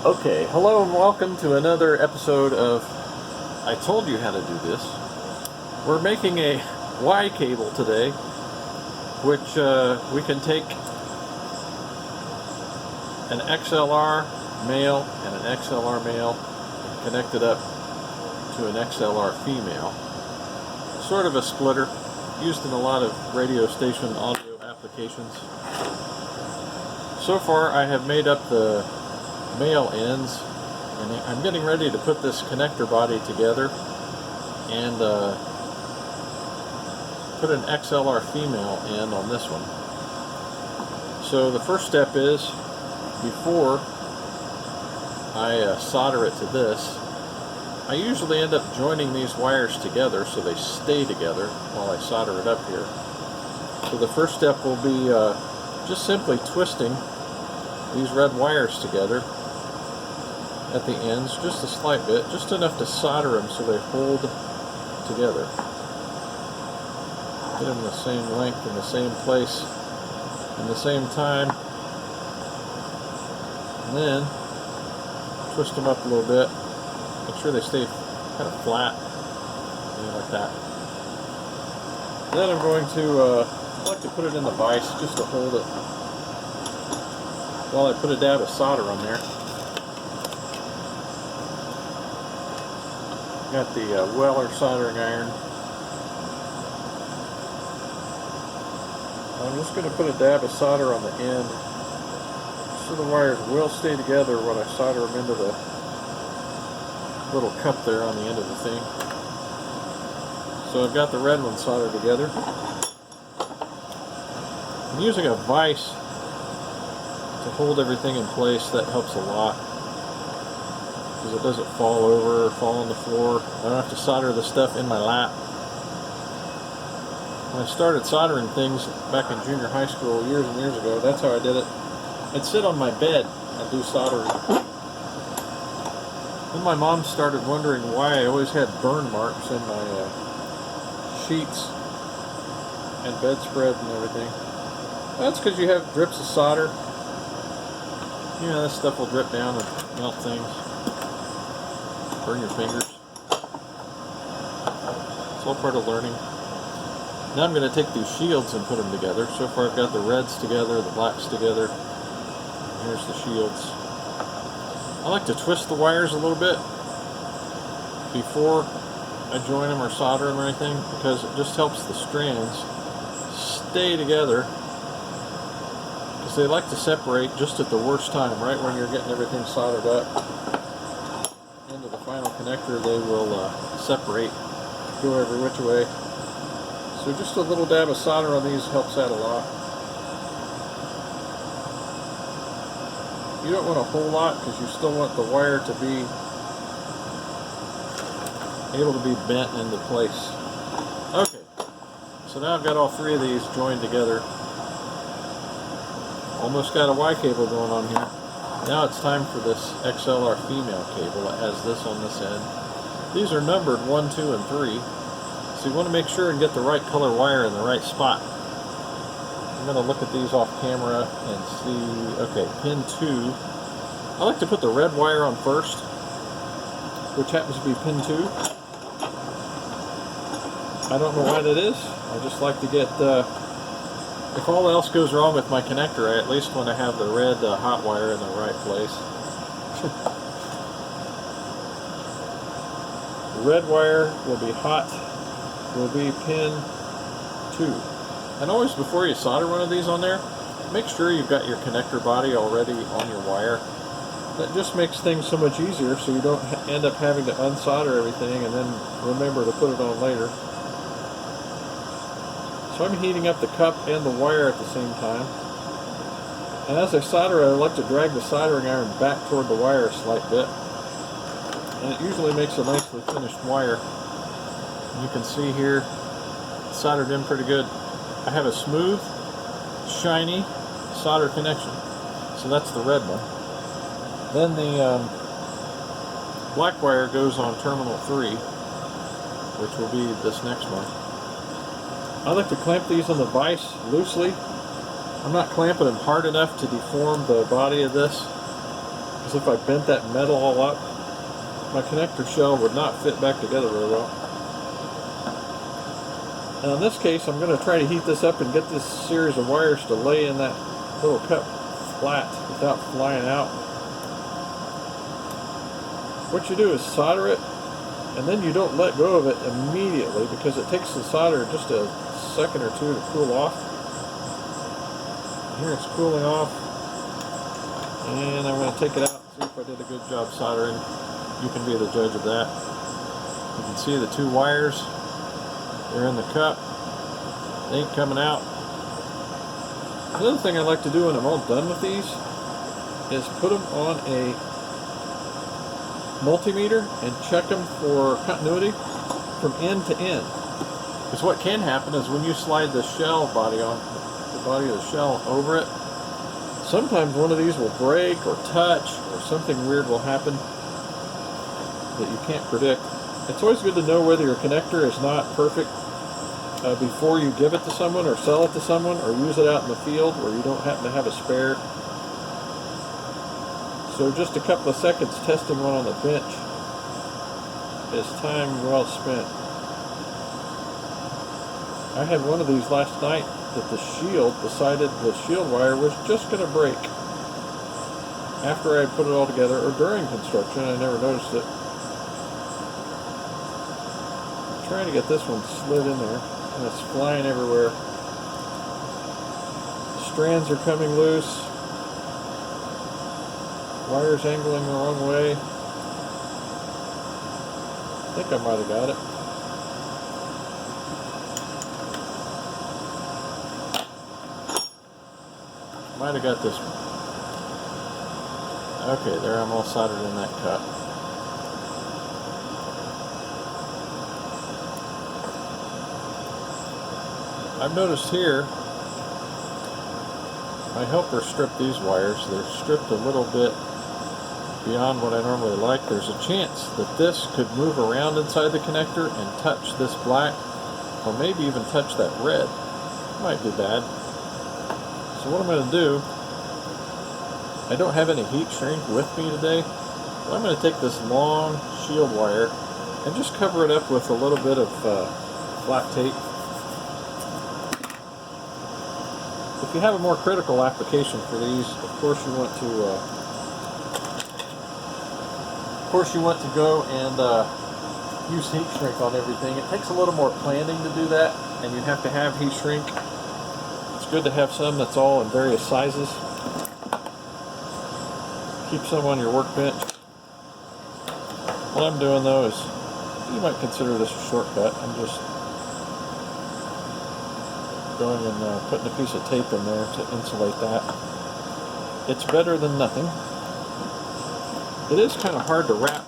Okay, hello and welcome to another episode of I Told You How to Do This. We're making a Y cable today, which we can take an XLR male and an XLR male and connect it up to an XLR female. Sort of a splitter, used in a lot of radio station audio applications. So far I have made up the male ends, and I'm getting ready to put this connector body together and put an XLR female end on this one. So the first step is, before I solder it to this, I usually end up joining these wires together so they stay together while I solder it up here. So the first step will be just simply twisting these red wires together at the ends, just a slight bit, just enough to solder them so they hold together. Get them the same length in the same place in the same time, and then twist them up a little bit, make sure they stay kind of flat, like that. Then I'm going to I like to put it in the vise just to hold it while I put a dab of solder on there. Got the Weller soldering iron. I'm just going to put a dab of solder on the end so the wires will stay together when I solder them into the little cup there on the end of the thing. So I've got the red one soldered together. I'm using a vise to hold everything in place. That helps a lot, because it doesn't fall over or fall on the floor. I don't have to solder the stuff in my lap. When I started soldering things back in junior high school years and years ago, that's how I did it. I'd sit on my bed and do soldering. Then my mom started wondering why I always had burn marks in my sheets and bedspread and everything. That's because you have drips of solder. You know, this stuff will drip down and melt things. Burn your fingers. It's all part of learning. Now I'm going to take these shields and put them together. So far I've got the reds together, the blacks together. Here's the shields. I like to twist the wires a little bit before I join them or solder them or anything, because it just helps the strands stay together. Because they like to separate just at the worst time, right when you're getting everything soldered up. Into the final connector, they will separate, go every which way. So just a little dab of solder on these helps out a lot. You don't want a whole lot, because you still want the wire to be able to be bent into place. Okay, so now I've got all three of these joined together. Almost got a Y cable going on here. Now it's time for this XLR female cable that has this on this end. These are numbered 1, 2, and 3. So you want to make sure and get the right color wire in the right spot. I'm going to look at these off camera and see, okay, pin 2. I like to put the red wire on first, which happens to be pin 2. I don't know why that is. I just like to get, if all else goes wrong with my connector, I at least want to have the red hot wire in the right place. The red wire will be hot, will be pin 2. And always, before you solder one of these on there, make sure you've got your connector body already on your wire. That just makes things so much easier, so you don't end up having to unsolder everything and then remember to put it on later. So I'm heating up the cup and the wire at the same time. And as I solder, I like to drag the soldering iron back toward the wire a slight bit. And it usually makes a nicely finished wire. And you can see here, it's soldered in pretty good. I have a smooth, shiny solder connection. So that's the red one. Then the black wire goes on terminal 3, which will be this next one. I like to clamp these on the vise loosely. I'm not clamping them hard enough to deform the body of this, because if I bent that metal all up, my connector shell would not fit back together very well. Now in this case, I'm going to try to heat this up and get this series of wires to lay in that little cup flat without flying out. What you do is solder it, and then you don't let go of it immediately because it takes the solder just a second or two to cool off. Here it's cooling off, and I'm going to take it out and see if I did a good job soldering. You can be the judge of that. You can see the two wires. They're in the cup. They ain't coming out. Another thing I like to do when I'm all done with these is put them on a multimeter and check them for continuity from end to end. Because what can happen is when you slide the shell body on, the body of the shell over it, sometimes one of these will break or touch or something weird will happen that you can't predict. It's always good to know whether your connector is not perfect before you give it to someone or sell it to someone or use it out in the field where you don't happen to have a spare. So just a couple of seconds testing one on the bench is time well spent. I had one of these last night that the shield decided the shield wire was just going to break. After I put it all together, or during construction, I never noticed it. I'm trying to get this one slid in there, and it's flying everywhere. The strands are coming loose. Wire's angling the wrong way. I think I might have got it. Might have got this one. Okay, there, I'm all soldered in that cup. I've noticed here, my helper stripped these wires. They're stripped a little bit beyond what I normally like. There's a chance that this could move around inside the connector and touch this black, or maybe even touch that red. Might be bad. So what I'm going to do, I don't have any heat shrink with me today, but I'm going to take this long shield wire and just cover it up with a little bit of flat tape. If you have a more critical application for these, of course you want to go and use heat shrink on everything. It takes a little more planning to do that, and you have to have heat shrink. It's good to have some that's all in various sizes. Keep some on your workbench. What I'm doing though is, you might consider this a shortcut. I'm just going and putting a piece of tape in there to insulate that. It's better than nothing. It is kind of hard to wrap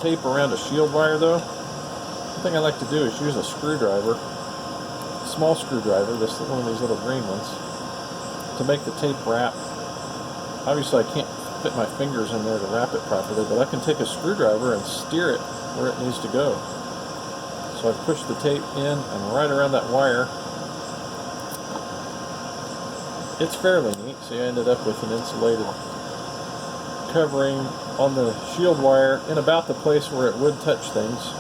tape around a shield wire though. One thing I like to do is use a screwdriver, a small screwdriver, this is one of these little green ones, to make the tape wrap. Obviously I can't fit my fingers in there to wrap it properly, but I can take a screwdriver and steer it where it needs to go. So I push the tape in and right around that wire. It's fairly neat. See, I ended up with an insulated covering on the shield wire in about the place where it would touch things.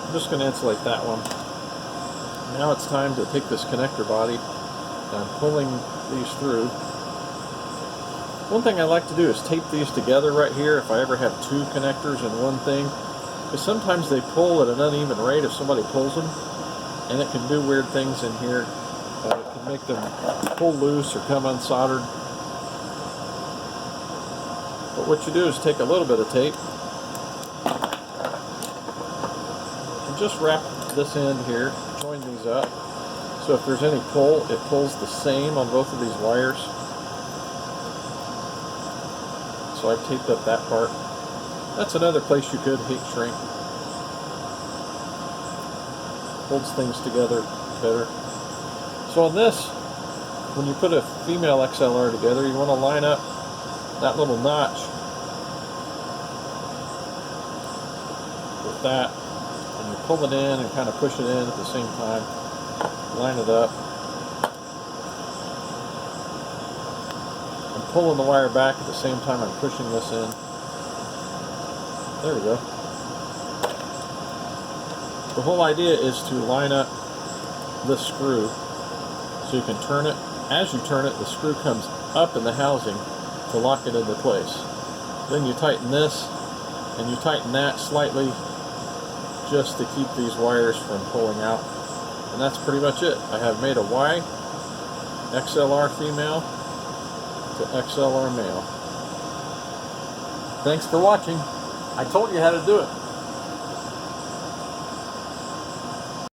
I'm just going to insulate that one. Now it's time to take this connector body, and I'm pulling these through. One thing I like to do is tape these together right here if I ever have two connectors in one thing, because sometimes they pull at an uneven rate if somebody pulls them, and it can do weird things in here. It can make them pull loose or come unsoldered. But what you do is take a little bit of tape and just wrap this end here, join these up, so if there's any pull, it pulls the same on both of these wires. So I've taped up that part. That's another place you could heat shrink. Holds things together better. So on this, when you put a female XLR together, you want to line up that little notch with that, and you pull it in and kind of push it in at the same time. Line it up. I'm pulling the wire back at the same time I'm pushing this in. There we go. The whole idea is to line up this screw so you can turn it. As you turn it, the screw comes up in the housing to lock it into place. Then you tighten this and you tighten that slightly just to keep these wires from pulling out. And that's pretty much it. I have made a Y, XLR female to XLR male. Thanks for watching. I told you how to do it.